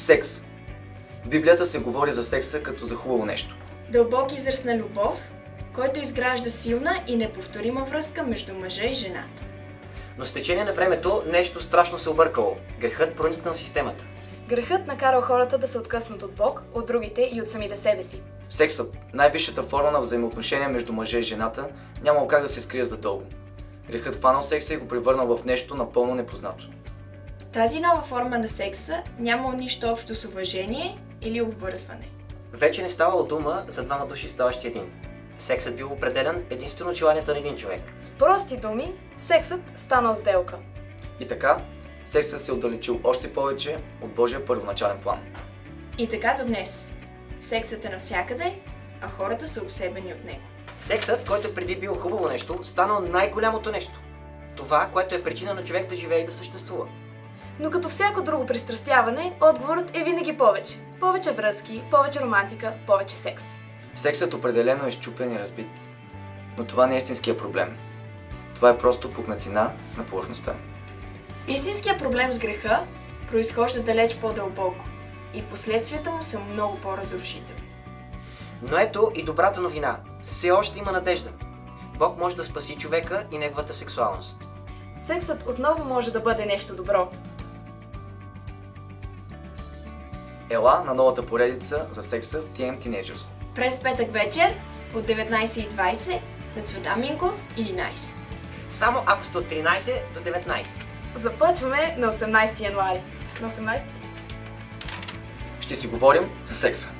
Секс. В Библията се говори за секса като за хубаво нещо. Дълбок израз на любов, който изгражда силна и неповторима връзка между мъжа и жената. Но с течение на времето нещо страшно се объркало. Грехът проникнал в системата. Грехът накарал хората да се откъснат от Бог, от другите и от самите себе си. Сексът, най-висшата форма на взаимоотношение между мъжа и жената, нямало как да се скрие задълго. Грехът хванал секса и го превърнал в нещо напълно непознато. Тази нова форма на секса нямало нищо общо с уважение или обвързване. Вече не ставало дума за двама души ставащи един. Сексът бил определен единствено от желанията на един човек. С прости думи, сексът станал сделка. И така, сексът се отдалечил още повече от Божия първоначален план. И така до днес. Сексът е навсякъде, а хората са обсебени от него. Сексът, който преди бил хубаво нещо, станал най-голямото нещо. Това, което е причина на човек да живее и да съществува. Но като всяко друго пристрастяване, отговорът е винаги повече. Повече връзки, повече романтика, повече секс. Сексът определено е счупен и разбит. Но това не е истинския проблем. Това е просто пукнатина на повърхността. Истинският проблем с греха произхожда далеч по-дълбоко и последствията му са много по-разрушителни. Но ето и добрата новина. Все още има надежда. Бог може да спаси човека и неговата сексуалност. Сексът отново може да бъде нещо добро. Ела на новата поредица за секса в TM Teenagers. През петък вечер от 19:20 на Цветан Минков 11. Само ако сте от 13 до 19. Започваме на 18 януари. На 18? Ще си говорим за секса.